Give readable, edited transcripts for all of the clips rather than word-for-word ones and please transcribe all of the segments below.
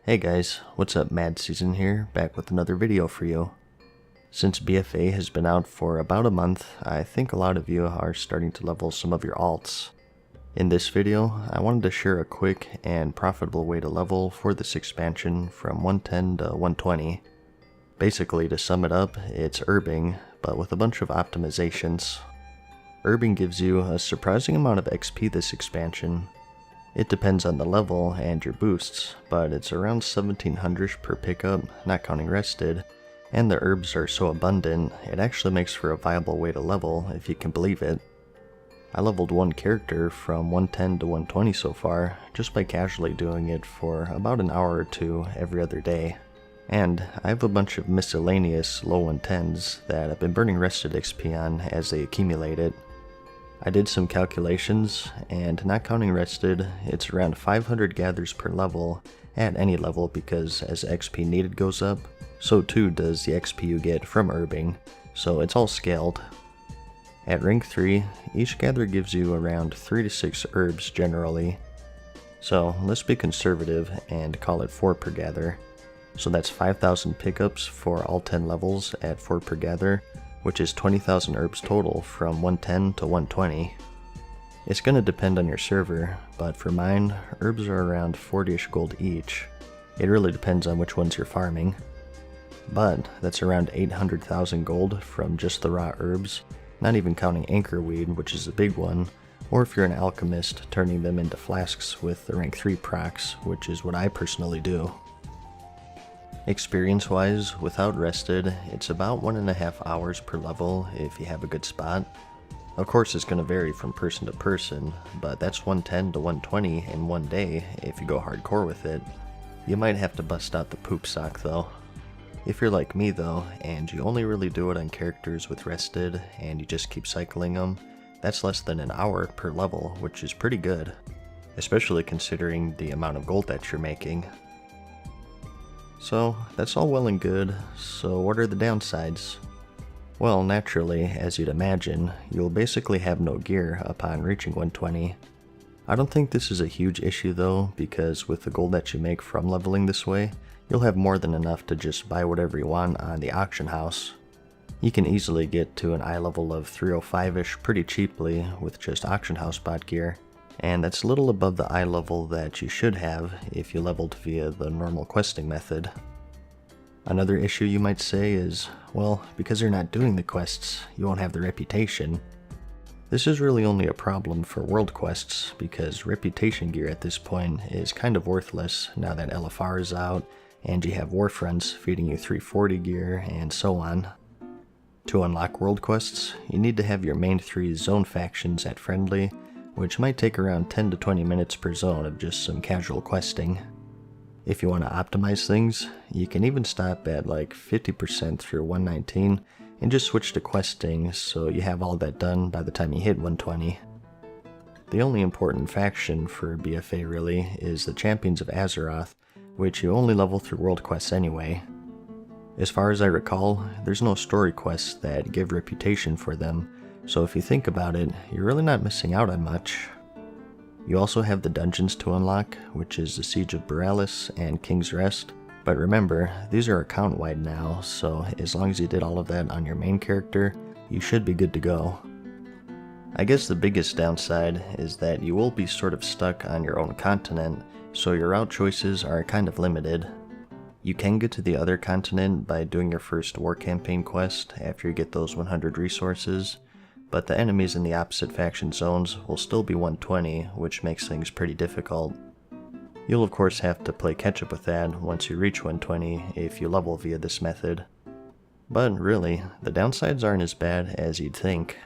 Hey guys, what's up? MadSeason here, back with another video for you. Since BfA has been out for about a month, I think a lot of you are starting to level some of your alts. In this video, I wanted to share a quick and profitable way to level for this expansion from 110 to 120. Basically, to sum it up, it's herbing, but with a bunch of optimizations. Herbing gives you a surprising amount of XP this expansion. It depends on the level and your boosts, but it's around 1700 per pickup, not counting rested, and the herbs are so abundant, it actually makes for a viable way to level if you can believe it. I leveled one character from 110 to 120 so far, just by casually doing it for about an hour or two every other day. And I have a bunch of miscellaneous low 110s that I've been burning rested XP on as they accumulate it. I did some calculations, and not counting rested, it's around 500 gathers per level at any level because as XP needed goes up, so too does the XP you get from herbing, so it's all scaled. At rank 3, each gather gives you around 3 to 6 herbs generally. So let's be conservative and call it 4 per gather. So that's 5,000 pickups for all 10 levels at 4 per gather, which is 20,000 herbs total from 110 to 120. It's gonna depend on your server, but for mine, herbs are around 40ish gold each. It really depends on which ones you're farming. But that's around 800,000 gold from just the raw herbs, not even counting anchorweed, which is a big one, or if you're an alchemist, turning them into flasks with the rank 3 procs, which is what I personally do. Experience-wise, without rested, it's about 1.5 hours per level if you have a good spot. Of course, it's going to vary from person to person, but that's 110 to 120 in one day if you go hardcore with it. You might have to bust out the poop sock though. If you're like me though, and you only really do it on characters with rested, and you just keep cycling them, that's less than an hour per level, which is pretty good, especially considering the amount of gold that you're making. So, that's all well and good, so what are the downsides? Well, naturally, as you'd imagine, you'll basically have no gear upon reaching 120. I don't think this is a huge issue though, because with the gold that you make from leveling this way, you'll have more than enough to just buy whatever you want on the auction house. You can easily get to an eye level of 305ish pretty cheaply with just auction house bot gear, and that's a little above the eye level that you should have if you leveled via the normal questing method. Another issue you might say is, well, because you're not doing the quests, you won't have the reputation. This is really only a problem for world quests, because reputation gear at this point is kind of worthless now that LFR is out, and you have war friends feeding you 340 gear, and so on. To unlock world quests, you need to have your main 3 zone factions at friendly, which might take around 10 to 20 minutes per zone of just some casual questing. If you want to optimize things, you can even stop at like 50% through 119 and just switch to questing so you have all that done by the time you hit 120. The only important faction for BfA really is the Champions of Azeroth, which you only level through world quests anyway. As far as I recall, there's no story quests that give reputation for them, so if you think about it, you're really not missing out on much. You also have the dungeons to unlock, which is the Siege of Borealis and King's Rest, but remember, these are account-wide now, so as long as you did all of that on your main character, you should be good to go. I guess the biggest downside is that you will be sort of stuck on your own continent, so your route choices are kind of limited. You can get to the other continent by doing your first war campaign quest after you get those 100 resources, but the enemies in the opposite faction zones will still be 120, which makes things pretty difficult. You'll of course have to play catch up with that once you reach 120 if you level via this method. But really, the downsides aren't as bad as you'd think.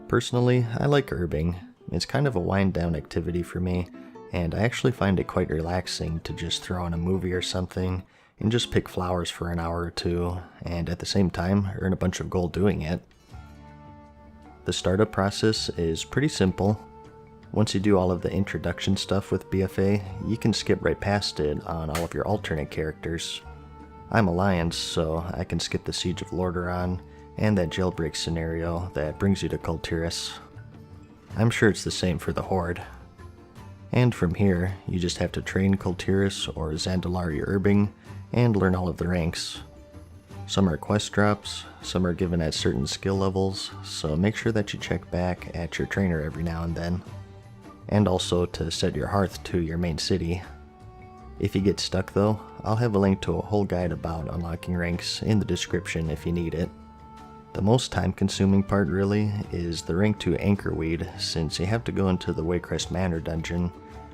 Personally, I like herbing. It's kind of a wind down activity for me, and I actually find it quite relaxing to just throw on a movie or something and just pick flowers for an hour or two, and at the same time earn a bunch of gold doing it. The startup process is pretty simple. Once you do all of the introduction stuff with BfA, you can skip right past it on all of your alternate characters. I'm Alliance, so I can skip the Siege of Lordaeron and that jailbreak scenario that brings you to Kultiris. I'm sure it's the same for the Horde. And from here, you just have to train Kultiris or Zandalari Herbing and learn all of the ranks. Some are quest drops, some are given at certain skill levels, so make sure that you check back at your trainer every now and then. And also to set your hearth to your main city. If you get stuck though, I'll have a link to a whole guide about unlocking ranks in the description if you need it. The most time consuming part really is the rank 2 Anchorweed, since you have to go into the Waycrest Manor dungeon,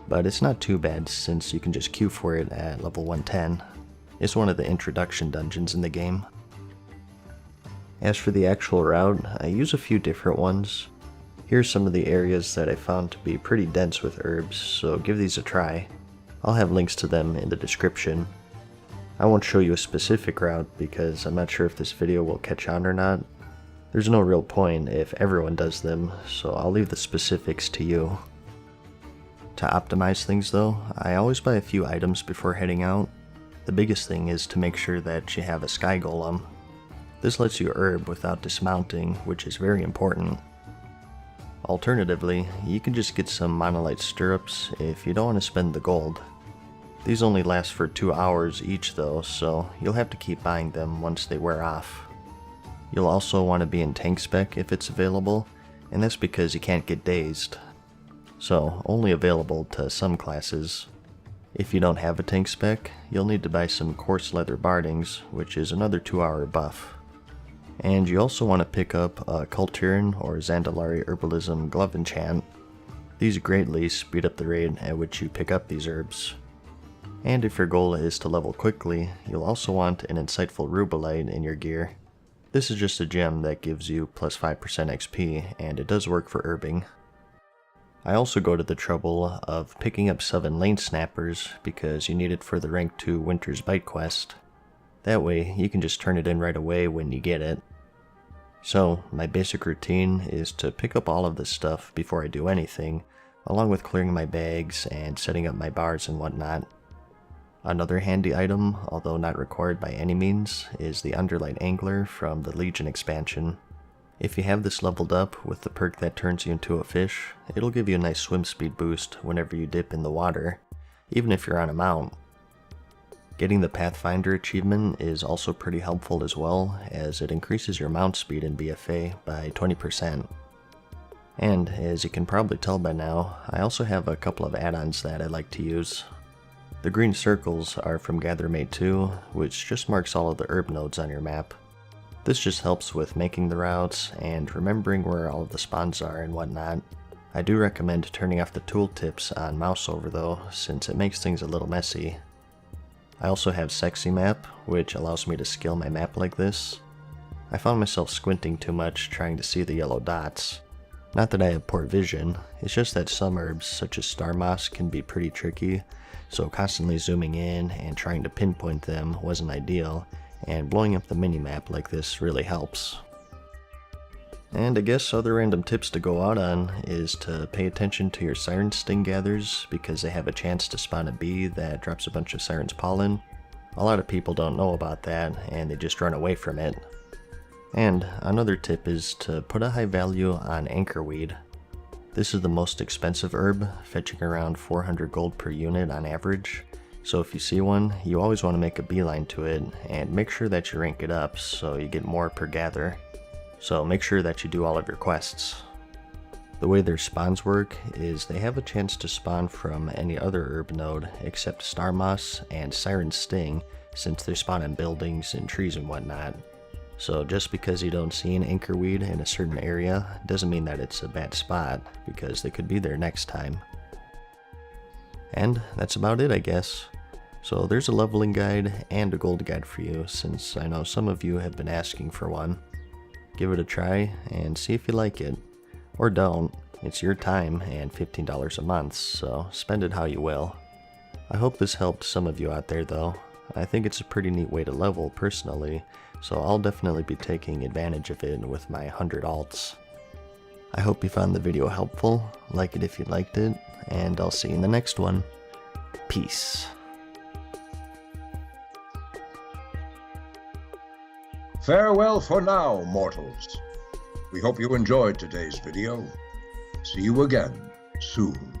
but it's not too bad since you can just queue for it at level 110. It's one of the introduction dungeons in the game. As for the actual route, I use a few different ones. Here's some of the areas that I found to be pretty dense with herbs, so give these a try. I'll have links to them in the description. I won't show you a specific route because I'm not sure if this video will catch on or not. There's no real point if everyone does them, so I'll leave the specifics to you. To optimize things though, I always buy a few items before heading out. The biggest thing is to make sure that you have a Sky Golem. This lets you herb without dismounting, which is very important. Alternatively, you can just get some Monolite Stirrups if you don't want to spend the gold. These only last for 2 hours each though, so you'll have to keep buying them once they wear off. You'll also want to be in tank spec if it's available, and that's because you can't get dazed. So, only available to some classes. If you don't have a tank spec, you'll need to buy some coarse leather bardings, which is another 2-hour buff. And you also want to pick up a Kultirin or Zandalari Herbalism glove enchant. These greatly speed up the rate at which you pick up these herbs. And if your goal is to level quickly, you'll also want an Insightful Rubellite in your gear. This is just a gem that gives you plus 5% XP, and it does work for herbing. I also go to the trouble of picking up 7 Lane Snappers because you need it for the rank 2 Winter's Bite quest. That way, you can just turn it in right away when you get it. So, my basic routine is to pick up all of this stuff before I do anything, along with clearing my bags and setting up my bars and whatnot. Another handy item, although not required by any means, is the Underlight Angler from the Legion expansion. If you have this leveled up with the perk that turns you into a fish, it'll give you a nice swim speed boost whenever you dip in the water, even if you're on a mount. Getting the Pathfinder achievement is also pretty helpful as well, as it increases your mount speed in BfA by 20%. And as you can probably tell by now, I also have a couple of add-ons that I like to use. The green circles are from Gathermate 2, which just marks all of the herb nodes on your map. This just helps with making the routes and remembering where all of the spawns are and whatnot. I do recommend turning off the tooltips on mouse over though, since it makes things a little messy. I also have Sexy Map, which allows me to scale my map like this. I found myself squinting too much trying to see the yellow dots. Not that I have poor vision, it's just that some herbs such as Star Moss can be pretty tricky, so constantly zooming in and trying to pinpoint them wasn't ideal, and blowing up the minimap like this really helps. And I guess other random tips to go out on is to pay attention to your Siren Sting gathers because they have a chance to spawn a bee that drops a bunch of Siren's pollen. A lot of people don't know about that and they just run away from it. And another tip is to put a high value on Anchorweed. This is the most expensive herb, fetching around 400 gold per unit on average. So if you see one, you always want to make a beeline to it and make sure that you rank it up so you get more per gather. So make sure that you do all of your quests. The way their spawns work is they have a chance to spawn from any other herb node except Star Moss and Siren Sting, since they spawn in buildings and trees and whatnot. So just because you don't see an Anchorweed in a certain area doesn't mean that it's a bad spot, because they could be there next time. And that's about it, I guess. So there's a leveling guide and a gold guide for you, since I know some of you have been asking for one. Give it a try and see if you like it. Or don't. It's your time and $15 a month, so spend it how you will. I hope this helped some of you out there though. I think it's a pretty neat way to level personally, so I'll definitely be taking advantage of it with my 100 alts. I hope you found the video helpful, like it if you liked it, and I'll see you in the next one. Peace. Farewell for now, mortals. We hope you enjoyed today's video. See you again soon.